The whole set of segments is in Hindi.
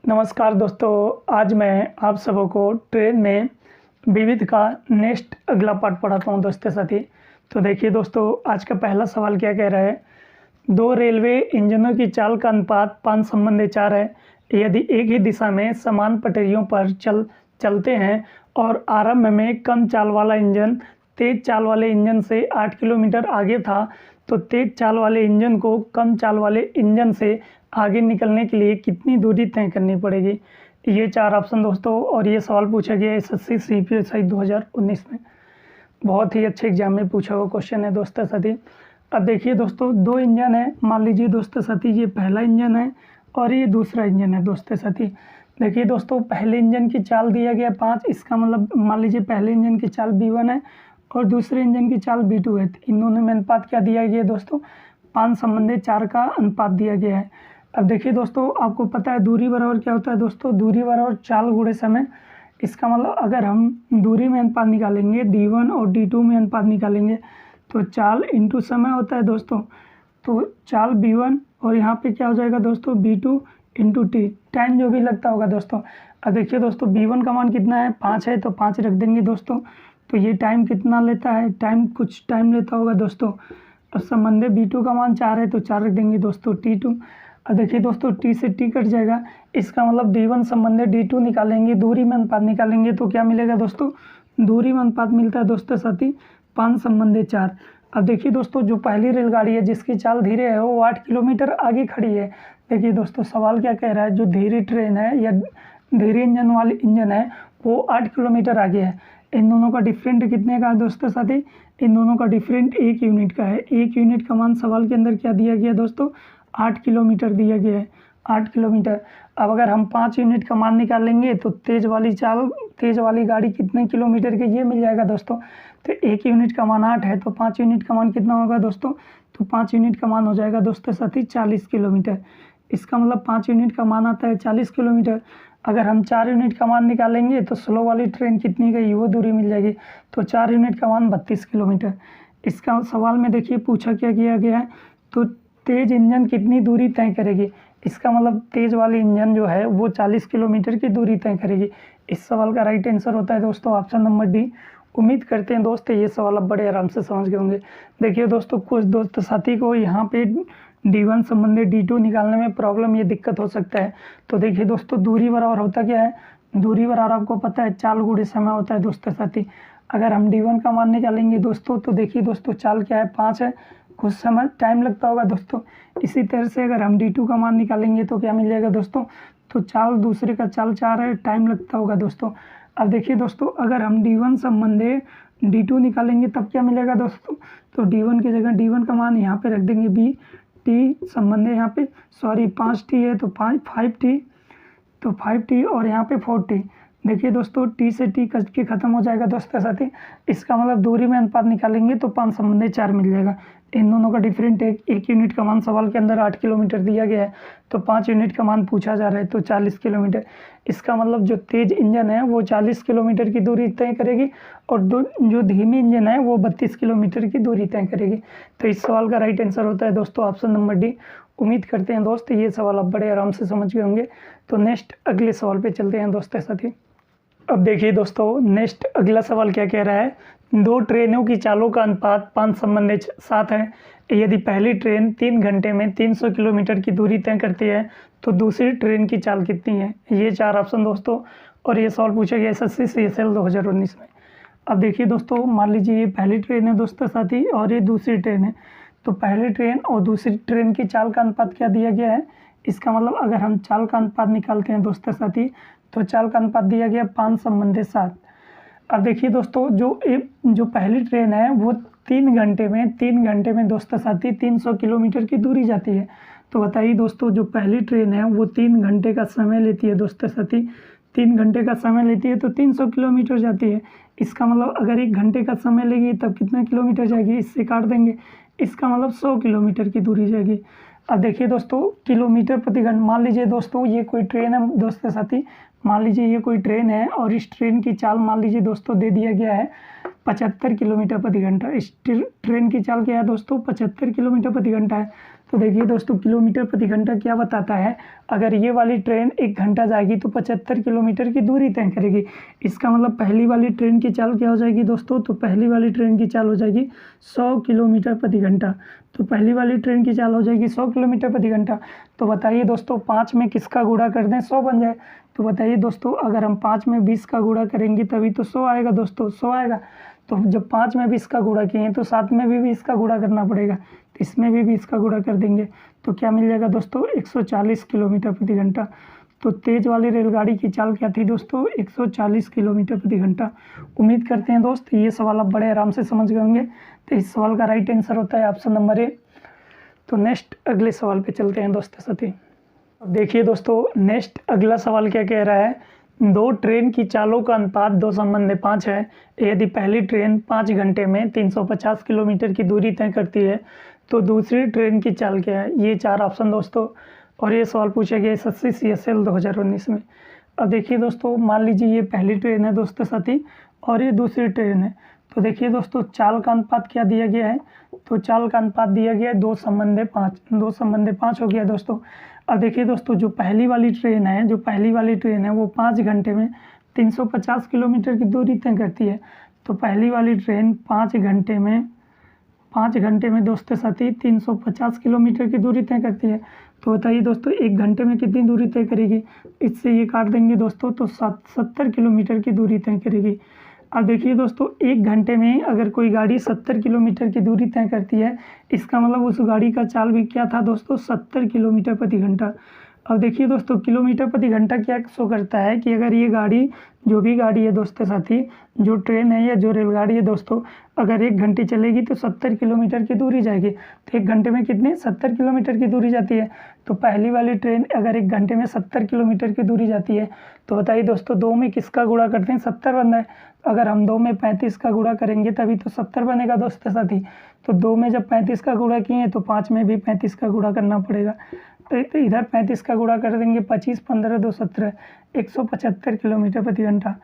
नमस्कार दोस्तों, आज मैं आप सबों को ट्रेन में विविध का नेक्स्ट अगला पार्ट पढ़ाता हूं दोस्तों साथी। तो देखिए दोस्तों, आज का पहला सवाल क्या कह रहा है। दो रेलवे इंजनों की चाल का अनुपात 5:4 है। यदि एक ही दिशा में समान पटरियों पर चलते हैं और आरंभ में कम चाल वाला इंजन तेज चाल वाले इंजन से 8 किलोमीटर आगे था, तो तेज चाल वाले इंजन को कम चाल वाले इंजन से आगे निकलने के लिए कितनी दूरी तय करनी पड़ेगी। ये 4 ऑप्शन दोस्तों, और ये सवाल पूछा गया एसएससी सीपीएसई 2019 में। बहुत ही अच्छे एग्जाम में पूछा हुआ क्वेश्चन है दोस्तों साथी। अब देखिए दोस्तों, दो इंजन है। मान लीजिए दोस्तों साथी, ये पहला इंजन है और ये दूसरा इंजन है दोस्तों साथी। देखिए दोस्तों, पहले इंजन की चाल दिया गया 5, इसका मतलब मान लीजिए पहले इंजन की चाल B1 है और दूसरे इंजन की चाल B2 है। इन दोनों में अनुपात क्या दिया गया है दोस्तों, 5:4 का अनुपात दिया गया है। अब देखिए दोस्तों, आपको पता है दूरी बराबर क्या होता है दोस्तों, दूरी बराबर चाल गुणे समय। इसका मतलब अगर हम दूरी में अनुपात निकालेंगे, D1 और D2 में अनुपात निकालेंगे, तो चाल इंटू समय होता है दोस्तों। तो चाल B1 और यहाँ पे क्या हो जाएगा दोस्तों, B2 इंटू T, टाइम जो भी लगता होगा दोस्तों। अब देखिए दोस्तों, B1 का मान कितना है, 5 है, तो 5 रख देंगे दोस्तों। तो ये टाइम कितना लेता है, कुछ टाइम लेता होगा दोस्तों। और संबंधित B2 का मान 4 है, तो 4 रख देंगे दोस्तों, T2। अब देखिए दोस्तों, T से T कट जाएगा। इसका मतलब D1 संबंधित D2 निकालेंगे, दूरी में अनुपात निकालेंगे, तो क्या मिलेगा दोस्तों, दूरी में अनुपात मिलता है दोस्तों साथी 5:4। अब देखिए दोस्तों, जो पहली रेलगाड़ी है जिसकी चाल धीरे है वो 8 किलोमीटर आगे खड़ी है। देखिए दोस्तों, सवाल क्या कह रहा है, जो धीरे ट्रेन है या धीरे इंजन वाली इंजन है वो 8 किलोमीटर आगे है। इन दोनों का डिफरेंट कितने का है दोस्तों साथी, इन दोनों का डिफरेंट 1 यूनिट का है। 1 यूनिट का मान सवाल के अंदर क्या दिया गया दोस्तों, 8 किलोमीटर दिया गया है, 8 किलोमीटर। अब अगर हम 5 यूनिट का मान निकालेंगे तो तेज़ वाली गाड़ी कितने किलोमीटर की, ये मिल जाएगा दोस्तों। तो 1 यूनिट का मान 8 है, तो 5 यूनिट का मान कितना होगा दोस्तों, तो 5 यूनिट का मान हो जाएगा दोस्तों साथी 40 किलोमीटर। इसका मतलब 5 यूनिट का मान आता है 40 किलोमीटर। अगर हम 4 यूनिट का मान निकालेंगे तो स्लो वाली ट्रेन कितनी गई वो दूरी मिल जाएगी, तो 4 यूनिट का मान 32 किलोमीटर। इसका सवाल में देखिए पूछा क्या किया गया है, तो तेज़ इंजन कितनी दूरी तय करेगी। इसका मतलब तेज़ वाली इंजन जो है वो 40 किलोमीटर की दूरी तय करेगी। इस सवाल का राइट आंसर होता है दोस्तों ऑप्शन नंबर डी। उम्मीद करते हैं दोस्त ये सवाल आप बड़े आराम से समझ गए होंगे। देखिए दोस्तों, कुछ दोस्त साथी को यहाँ पे D1 संबंधित D2 निकालने में प्रॉब्लम, ये दिक्कत हो सकता है। तो देखिए दोस्तों, दूरी बराबर होता क्या है, दूरी बराबर आपको पता है चाल गुणे समय होता है दोस्तों साथी। अगर हम D1 का मान निकालेंगे दोस्तों, तो देखिए दोस्तों चाल क्या है, 5 है, कुछ समय टाइम लगता होगा दोस्तों। इसी तरह से अगर हम D2 का मान निकालेंगे तो क्या मिल जाएगा दोस्तों, तो चाल दूसरे का चाल 4 है, टाइम लगता होगा दोस्तों। अब देखिए दोस्तों, अगर हम D1 संबंधित D2 निकालेंगे तब क्या मिलेगा दोस्तों, तो D1 की जगह D1 का मान यहाँ पे रख देंगे B, T संबंधित यहाँ पे 5T है, तो 5T, तो 5T और यहाँ पे 4T। देखिए दोस्तों, T से T कट के खत्म हो जाएगा दोस्तों साथी। इसका मतलब दूरी में अनुपात निकालेंगे तो 5:4 मिल जाएगा। इन दोनों का डिफरेंट एक यूनिट का मान सवाल के अंदर 8 किलोमीटर दिया गया है, तो 5 यूनिट का मान पूछा जा रहा है, तो 40 किलोमीटर। इसका मतलब जो तेज़ इंजन है वो 40 किलोमीटर की दूरी तय करेगी और जो धीमी इंजन है वो 32 किलोमीटर की दूरी तय करेगी। तो इस सवाल का राइट आंसर होता है दोस्तों ऑप्शन नंबर डी। उम्मीद करते हैं दोस्त ये सवाल आप बड़े आराम से समझ गए होंगे। तो नेक्स्ट अगले सवाल पे चलते हैं दोस्तों साथी। अब देखिए दोस्तों, नेक्स्ट अगला सवाल क्या कह रहा है, दो ट्रेनों की चालों का अनुपात 5:7 है। यदि पहली ट्रेन 3 घंटे में 300 किलोमीटर की दूरी तय करती है तो दूसरी ट्रेन की चाल कितनी है। ये 4 ऑप्शन दोस्तों, और ये सवाल पूछा गया एसएससी CSL 2019 में। अब देखिए दोस्तों, मान लीजिए ये पहली ट्रेन है दोस्तों साथी और ये दूसरी ट्रेन है। तो पहली ट्रेन और दूसरी ट्रेन की चाल का अनुपात क्या दिया गया है, इसका मतलब अगर हम चाल का अनुपात निकालते हैं दोस्तों साथी, तो चाल का अनुपात दिया गया 5:7। अब देखिए दोस्तों, जो पहली ट्रेन है वो 3 घंटे में दोस्तों साथी 300 किलोमीटर की दूरी जाती है। तो बताइए दोस्तों, जो पहली ट्रेन है वो 3 घंटे का समय लेती है दोस्तों साथी, 3 घंटे का समय लेती है तो 300 किलोमीटर जाती है। इसका मतलब अगर 1 घंटे का समय लेगी तब कितना किलोमीटर जाएगी, इससे काट देंगे। इसका मतलब 100 किलोमीटर की दूरी जाएगी। अब देखिए दोस्तों, किलोमीटर प्रति घंटा, मान लीजिए दोस्तों ये कोई ट्रेन है दोस्तों साथी, मान लीजिए ये कोई ट्रेन है और इस ट्रेन की चाल मान लीजिए दोस्तों दे दिया गया है 75 किलोमीटर प्रति घंटा। इस ट्रेन की चाल क्या है दोस्तों, 75 किलोमीटर प्रति घंटा है। तो देखिए दोस्तों किलोमीटर प्रति घंटा क्या बताता है, अगर ये वाली ट्रेन 1 घंटा जाएगी तो 75 किलोमीटर की दूरी तय करेगी। इसका मतलब पहली वाली ट्रेन की चाल क्या हो जाएगी दोस्तों, तो पहली वाली ट्रेन की चाल हो जाएगी 100 किलोमीटर प्रति घंटा। तो पहली वाली ट्रेन की चाल हो जाएगी 100 किलोमीटर प्रति घंटा। तो बताइए दोस्तों 5 में किसका गुणा कर दें 100 बन जाए। तो बताइए दोस्तों अगर हम 5 में 20 का गुणा करेंगे तभी तो 100 आएगा दोस्तों, 100 आएगा। तो जब 5 में 20 का गुणा किए तो 7 में भी 20 का गुणा करना पड़ेगा, तो इसमें भी 20 का गुणा कर देंगे तो क्या मिल जाएगा दोस्तों 140 किलोमीटर प्रति घंटा। तो तेज़ वाली रेलगाड़ी की चाल क्या थी दोस्तों 140 किलोमीटर प्रति घंटा। उम्मीद करते हैं दोस्त ये सवाल आप बड़े आराम से समझ गए होंगे। तो इस सवाल का राइट आंसर होता है ऑप्शन नंबर ए। तो नेक्स्ट अगले सवाल पे चलते हैं दोस्तों साथी। अब देखिए दोस्तों नेक्स्ट अगला सवाल क्या कह रहा है, 2 ट्रेन की चालों का अनुपात 2:5 है। यदि पहली ट्रेन 5 घंटे में 350 किलोमीटर की दूरी तय करती है तो दूसरी ट्रेन की चाल क्या है। ये 4 ऑप्शन दोस्तों, और ये सवाल पूछा गया SSC CSL 2019 में। अब देखिए दोस्तों मान लीजिए ये पहली ट्रेन है दोस्तों साथी और ये दूसरी ट्रेन है। तो देखिए दोस्तों चाल का अनुपात क्या दिया गया है, तो चाल का अनुपात दिया गया है 2:5, 2:5 हो गया दोस्तों। अब देखिए दोस्तों जो पहली वाली ट्रेन है वो 5 घंटे में 350 किलोमीटर की दूरी तय करती है। तो पहली वाली ट्रेन 5 घंटे में दोस्तों साथी 350 किलोमीटर की दूरी तय करती है। तो बताइए दोस्तों 1 घंटे में कितनी दूरी तय करेगी, इससे ये काट देंगे दोस्तों तो 70 किलोमीटर की दूरी तय करेगी। अब देखिए दोस्तों 1 घंटे में अगर कोई गाड़ी 70 किलोमीटर की दूरी तय करती है, इसका मतलब उस गाड़ी का चाल भी क्या था दोस्तों 70 किलोमीटर प्रति घंटा। अब देखिए दोस्तों किलोमीटर प्रति घंटा क्या शो करता है कि अगर ये गाड़ी जो भी गाड़ी है दोस्तों साथी, जो ट्रेन है या जो रेलगाड़ी है दोस्तों, अगर 1 घंटे चलेगी तो 70 किलोमीटर की दूरी जाएगी। तो 1 घंटे में कितने 70 किलोमीटर की दूरी जाती है। तो पहली वाली ट्रेन अगर 1 घंटे में 70 किलोमीटर की दूरी जाती है तो बताइए दोस्तों 2 में किसका गुणा करते हैं 70 बनता है। अगर हम 2 में 35 का गुणा करेंगे तभी तो 70 बनेगा दोस्तों साथी। तो 2 में जब 35 का गुणा किए तो 5 में भी 35 का गुणा करना पड़ेगा। तो इधर 35 का गुणा कर देंगे 25 15 2 17 175 किलोमीटर प्रति घंटा।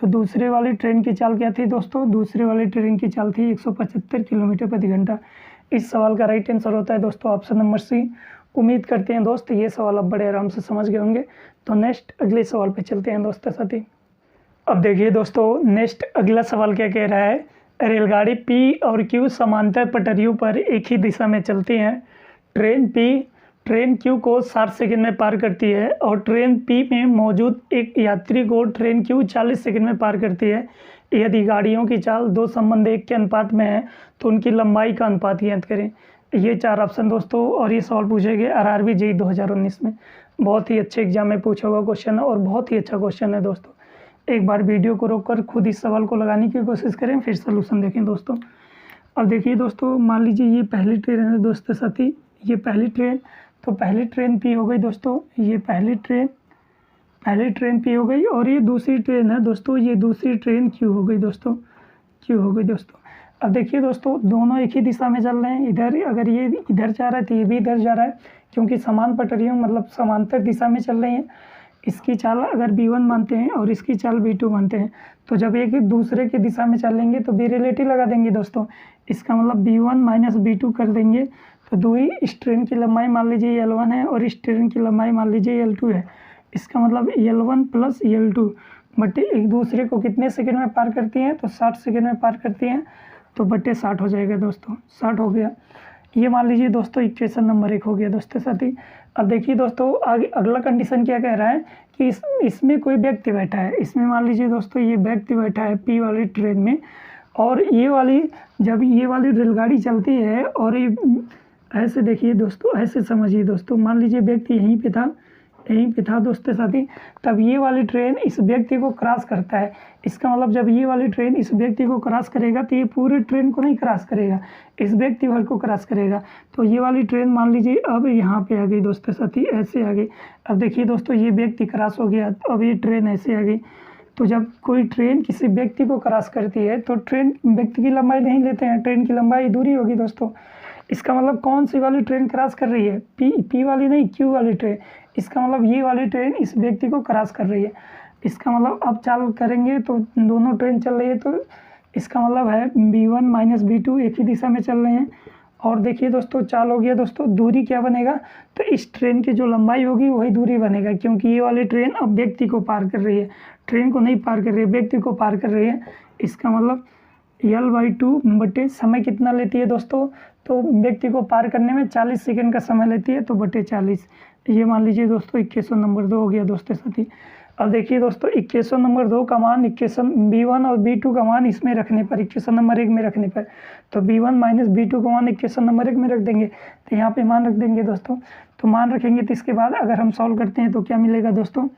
तो दूसरे वाली ट्रेन की चाल क्या थी दोस्तों, दूसरे वाली ट्रेन की चाल थी 175 किलोमीटर प्रति घंटा। इस सवाल का राइट आंसर होता है दोस्तों ऑप्शन नंबर सी। उम्मीद करते हैं दोस्त ये सवाल आप बड़े आराम से समझ गए होंगे। तो नेक्स्ट अगले सवाल पे चलते हैं दोस्तों साथी। अब देखिए दोस्तों नेक्स्ट अगला सवाल क्या कह रहा है, रेलगाड़ी P और Q समांतर पटरियों पर एक ही दिशा में चलती हैं। ट्रेन Q को 60 सेकंड में पार करती है और ट्रेन P में मौजूद एक यात्री को ट्रेन Q 40 सेकंड में पार करती है। यदि गाड़ियों की चाल 2:1 के अनुपात में है तो उनकी लंबाई का अनुपात ज्ञात करें। ये 4 ऑप्शन दोस्तों, और ये सवाल पूछे गए RRB JEE 2019 में। बहुत ही अच्छे एग्जाम में पूछा हुआ क्वेश्चन है और बहुत ही अच्छा क्वेश्चन है दोस्तों। एक बार वीडियो को रोककर खुद इस सवाल को लगाने की कोशिश करें, फिर सलूशन देखें दोस्तों। अब देखिए दोस्तों मान लीजिए ये पहली ट्रेन है दोस्तों साथी, ये पहली ट्रेन, तो पहली ट्रेन P हो गई दोस्तों, ये पहली ट्रेन P हो गई, और ये दूसरी ट्रेन है दोस्तों, ये दूसरी ट्रेन Q हो गई दोस्तों, Q हो गई दोस्तों। अब देखिए दोस्तों दोनों एक ही दिशा में चल रहे हैं। इधर अगर ये इधर जा रहा है तो ये भी इधर जा रहा है, क्योंकि समान पटरियों मतलब समांतर दिशा में चल रही हैं। इसकी चाल अगर B1 मानते हैं और इसकी चाल B2 मानते हैं, तो जब एक दूसरे की दिशा में चलेंगे तो B रिलेटिव लगा देंगे दोस्तों। इसका मतलब B1 माइनस B2 कर देंगे तो दूरी इस ट्रेन की लंबाई मान लीजिए L1 है और इस ट्रेन की लंबाई मान लीजिए L2 है। इसका मतलब L1 प्लस L2 बटे एक दूसरे को कितने सेकंड में पार करती हैं, तो 60 सेकंड में पार करती हैं, तो बटे 60 हो जाएगा दोस्तों, 60 हो गया। ये मान लीजिए दोस्तों इक्वेशन नंबर 1 हो गया दोस्तों साथी। अब देखिए दोस्तों आगे अगला कंडीशन क्या कह रहा है कि इसमें कोई व्यक्ति बैठा है। इसमें मान लीजिए दोस्तों ये व्यक्ति बैठा है P वाली ट्रेन में, और ये वाली जब ये वाली रेलगाड़ी चलती है और ये ऐसे देखिए दोस्तों, ऐसे समझिए दोस्तों, मान लीजिए व्यक्ति यहीं पे था दोस्तों साथी, तब ये वाली ट्रेन इस व्यक्ति को क्रॉस करता है। इसका मतलब जब ये वाली ट्रेन इस व्यक्ति को क्रॉस करेगा तो ये पूरे ट्रेन को नहीं क्रॉस करेगा, इस व्यक्ति भर को क्रॉस करेगा। तो ये वाली ट्रेन मान लीजिए अब यहाँ पे आ गई दोस्तों साथी, ऐसे आ गई। अब देखिए दोस्तों ये व्यक्ति क्रॉस हो गया, अब ये ट्रेन ऐसे आ गई। तो जब कोई ट्रेन किसी व्यक्ति को क्रॉस करती है तो ट्रेन व्यक्ति की लंबाई नहीं लेते हैं, ट्रेन की लंबाई दूरी होगी दोस्तों। इसका मतलब कौन सी वाली ट्रेन क्रॉस कर रही है, P वाली नहीं, Q वाली ट्रेन। इसका मतलब ये वाली ट्रेन इस व्यक्ति को क्रॉस कर रही है। इसका मतलब अब चाल करेंगे तो दोनों ट्रेन चल रही है, तो इसका मतलब है B1 माइनस B2 एक ही दिशा में चल रहे हैं, और देखिए दोस्तों चाल हो गया दोस्तों, दूरी क्या बनेगा, तो इस ट्रेन की जो लंबाई होगी वही दूरी बनेगा, क्योंकि ये वाली ट्रेन अब व्यक्ति को पार कर रही है, ट्रेन को नहीं पार कर रही है, व्यक्ति को पार कर रही है। इसका मतलब L/2 बटे समय कितना लेती है दोस्तों, तो व्यक्ति को पार करने में 40 सेकंड का समय लेती है, तो बटे 40। ये मान लीजिए दोस्तों इक्वेशन नंबर 2 हो गया दोस्तों साथी। अब देखिए दोस्तों इक्वेशन नंबर 2 का मान इक्वेशन B1 और B2 का मान इसमें रखने पर, इक्वेशन नंबर 1 में रखने पर, तो B1 माइनस B2 का मान इक्वेशन नंबर 1 में रख देंगे, तो यहाँ पे मान रख देंगे दोस्तों। तो मान रखेंगे तो इसके बाद अगर हम सॉल्व करते हैं तो क्या मिलेगा दोस्तों,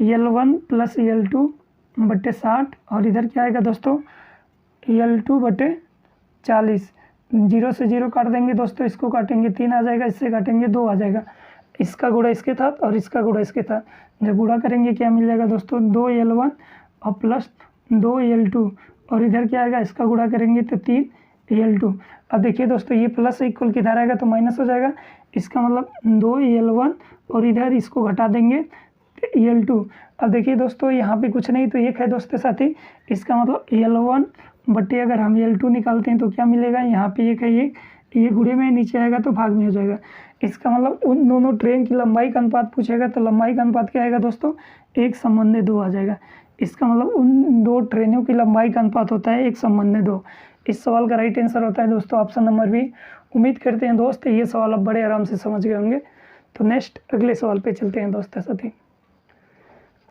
L1 प्लस L2 बटे 60, और इधर क्या आएगा दोस्तों L2 बटे 40। 0 से 0 काट देंगे दोस्तों, इसको काटेंगे 3 आ जाएगा, इससे काटेंगे 2 आ जाएगा, इसका गुणा इसके साथ और इसका गुणा इसके साथ, जब गुणा करेंगे क्या मिल जाएगा दोस्तों 2L1 और प्लस 2L2, और इधर क्या आएगा, इसका गुणा करेंगे तो 3L2। अब देखिए दोस्तों ये प्लस इक्वल किधर आएगा तो माइनस हो जाएगा, इसका मतलब 2L1 और इधर इसको घटा देंगे L2। अब देखिए दोस्तों यहाँ पे कुछ नहीं तो 1 है दोस्तों साथी, इसका मतलब L1 बटे अगर हम L2 निकालते हैं तो क्या मिलेगा, यहाँ पे 1 है, ये गुणे में नीचे आएगा तो भाग में हो जाएगा। इसका मतलब उन दोनों ट्रेन की लंबाई का अनुपात पूछेगा तो लंबाई का अनुपात क्या आएगा दोस्तों, 1:2 आ जाएगा। इसका मतलब उन दो ट्रेनों की लंबाई का अनुपात होता है 1:2। इस सवाल का राइट आंसर होता है दोस्तों ऑप्शन नंबर बी। उम्मीद करते हैं दोस्त ये सवाल आप बड़े आराम से समझ गए होंगे। तो नेक्स्ट अगले सवाल पे चलते हैं दोस्तों साथी।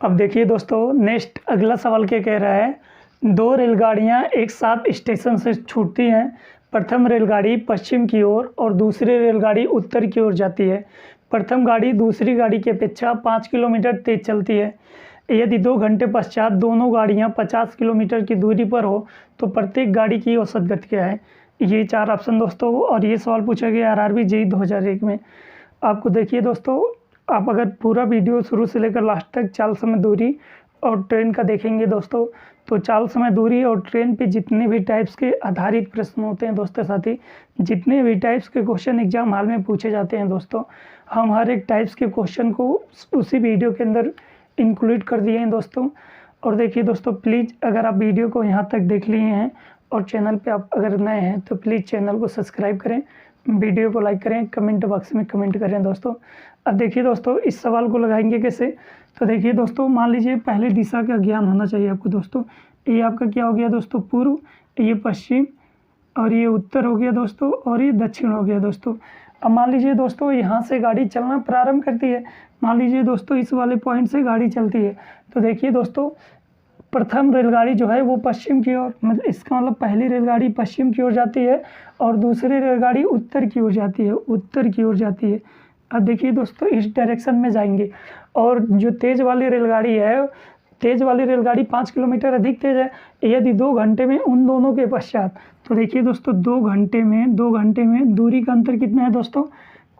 अब देखिए दोस्तों नेक्स्ट अगला सवाल क्या कह रहा है, 2 रेलगाड़ियां एक साथ स्टेशन से छूटती हैं। प्रथम रेलगाड़ी पश्चिम की ओर और दूसरी रेलगाड़ी उत्तर की ओर जाती है। प्रथम गाड़ी दूसरी गाड़ी की अपेक्षा 5 किलोमीटर तेज चलती है। यदि 2 घंटे पश्चात दोनों गाड़ियां 50 किलोमीटर की दूरी पर हो तो प्रत्येक गाड़ी की औसत गति क्या है। ये 4 ऑप्शन दोस्तों, और ये सवाल पूछा गया RRB JEE 2001 में। आपको देखिए दोस्तों, आप अगर पूरा वीडियो शुरू से लेकर लास्ट तक चाल समय दूरी और ट्रेन का देखेंगे दोस्तों, तो चाल समय दूरी और ट्रेन पे जितने भी टाइप्स के आधारित प्रश्न होते हैं दोस्तों साथी, जितने भी टाइप्स के क्वेश्चन एग्जाम हाल में पूछे जाते हैं दोस्तों, हम हर एक टाइप्स के क्वेश्चन को उसी वीडियो के अंदर इंक्लूड कर दिए हैं दोस्तों। और देखिए दोस्तों प्लीज़ अगर आप वीडियो को यहाँ तक देख लिए हैं और चैनल पे आप अगर नए हैं तो प्लीज़ चैनल को सब्सक्राइब करें, वीडियो को लाइक करें, कमेंट बॉक्स में कमेंट करें दोस्तों। अब देखिए दोस्तों इस सवाल को लगाएंगे कैसे, तो देखिए दोस्तों मान लीजिए पहले दिशा का ज्ञान होना चाहिए आपको दोस्तों। ये आपका क्या हो गया दोस्तों पूर्व, ये पश्चिम, और ये उत्तर हो गया दोस्तों, और ये दक्षिण हो गया दोस्तों। अब मान लीजिए दोस्तों यहाँ से गाड़ी चलना प्रारंभ करती है, मान लीजिए दोस्तों इस वाले पॉइंट से गाड़ी चलती है, तो देखिए दोस्तों प्रथम रेलगाड़ी जो है वो पश्चिम की ओर, मतलब इसका मतलब पहली रेलगाड़ी पश्चिम की ओर जाती है और दूसरी रेलगाड़ी उत्तर की ओर जाती है, उत्तर की ओर जाती है। अब देखिए दोस्तों इस डायरेक्शन में जाएंगे, और जो तेज़ वाली रेलगाड़ी है, तेज़ वाली रेलगाड़ी 5 किलोमीटर अधिक तेज़ है। यदि 2 घंटे में उन दोनों के पश्चात, तो देखिए दोस्तों 2 घंटे में दूरी का अंतर कितना है दोस्तों,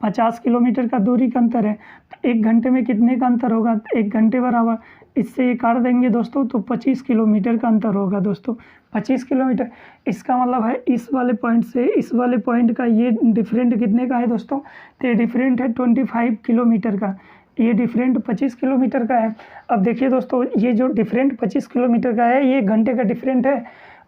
50 किलोमीटर का दूरी का अंतर है। तो 1 घंटे में कितने का अंतर होगा, 1 घंटे बराबर इससे ये काट देंगे दोस्तों, तो 25 किलोमीटर का अंतर होगा दोस्तों, 25 किलोमीटर। इसका मतलब है इस वाले पॉइंट से इस वाले पॉइंट का ये डिफरेंट कितने का है दोस्तों, तो ये डिफरेंट है 25 किलोमीटर का, ये डिफरेंट 25 किलोमीटर का है। अब देखिए दोस्तों ये जो डिफरेंट 25 किलोमीटर का है ये 1 घंटे का डिफरेंट है।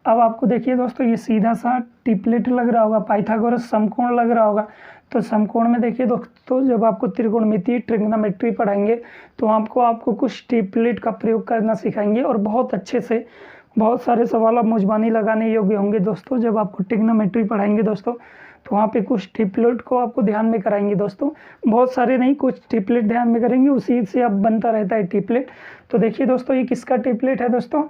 अब आपको देखिए दोस्तों ये सीधा सा टिपलेट लग रहा होगा, पाइथागोरस समकोण लग रहा होगा। तो समकोण में देखिए दोस्तों जब आपको त्रिकोणमिति ट्रिग्नोमेट्री पढ़ाएंगे तो आपको कुछ टिपलेट का प्रयोग करना सिखाएंगे, और बहुत अच्छे से बहुत सारे सवाल आप मुजबानी लगाने योग्य होंगे दोस्तों। जब आपको ट्रिग्नोमेट्री पढ़ाएंगे दोस्तों तो वहाँ पे कुछ टिपलेट को आपको ध्यान में कराएंगे दोस्तों, बहुत सारे नहीं, कुछ टिपलेट ध्यान में करेंगे, उसी से अब बनता रहता है टिपलेट। तो देखिए दोस्तों ये किसका टिपलेट है दोस्तों,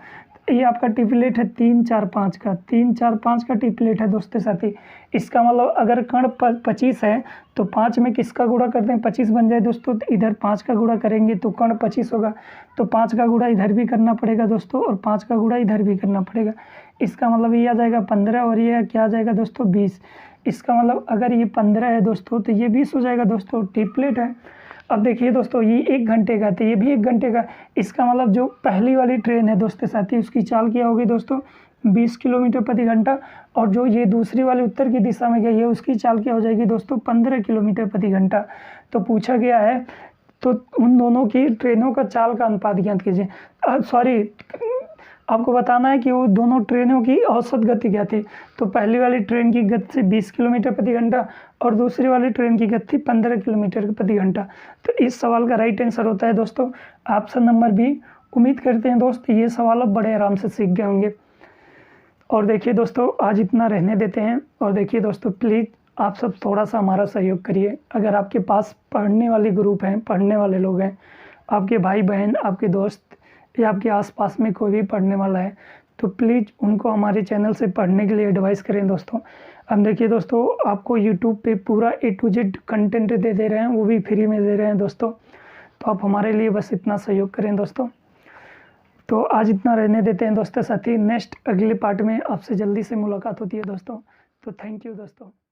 ये आपका टिपलेट है 3 4 5 का, 3 4 5 का टिपलेट है दोस्तों साथी। इसका मतलब अगर कर्ण 25 है तो 5 में किसका गुणा करते हैं, 25 बन जाए दोस्तों, तो इधर 5 का गुणा करेंगे तो कर्ण 25 होगा, तो 5 का गुणा इधर भी करना पड़ेगा दोस्तों, और 5 का गुणा इधर भी करना पड़ेगा। इसका मतलब ये आ जाएगा 15, और ये क्या आ जाएगा दोस्तों 20। इसका मतलब अगर ये 15 है दोस्तों तो ये 20 हो जाएगा दोस्तों, टिपलेट है। अब देखिए दोस्तों ये 1 घंटे का, तो ये भी 1 घंटे का। इसका मतलब जो पहली वाली ट्रेन है दोस्तों साथी उसकी चाल क्या होगी दोस्तों 20 किलोमीटर प्रति घंटा, और जो ये दूसरी वाली उत्तर की दिशा में गई है उसकी चाल क्या हो जाएगी दोस्तों 15 किलोमीटर प्रति घंटा। तो पूछा गया है तो उन दोनों की ट्रेनों का चाल का अनुपात ज्ञात कीजिए, आपको बताना है कि वो दोनों ट्रेनों की औसत गति क्या थी। तो पहली वाली ट्रेन की गति 20 किलोमीटर प्रति घंटा और दूसरी वाली ट्रेन की गति 15 किलोमीटर प्रति घंटा। तो इस सवाल का राइट आंसर होता है दोस्तों ऑप्शन नंबर बी। उम्मीद करते हैं दोस्त ये सवाल आप बड़े आराम से सीख गए होंगे। और देखिए दोस्तों आज इतना रहने देते हैं। और देखिए दोस्तों प्लीज़ आप सब थोड़ा सा हमारा सहयोग करिए। अगर आपके पास पढ़ने वाली ग्रुप हैं, पढ़ने वाले लोग हैं, आपके भाई बहन, आपके दोस्त या आपके आसपास में कोई भी पढ़ने वाला है, तो प्लीज़ उनको हमारे चैनल से पढ़ने के लिए एडवाइस करें दोस्तों। अब देखिए दोस्तों आपको यूट्यूब पे पूरा A to Z कंटेंट दे रहे हैं, वो भी फ्री में दे रहे हैं दोस्तों। तो आप हमारे लिए बस इतना सहयोग करें दोस्तों। तो आज इतना रहने देते हैं दोस्तों। साथ ही नेक्स्ट अगले पार्ट में आपसे जल्दी से मुलाकात होती है दोस्तों। तो थैंक यू दोस्तों।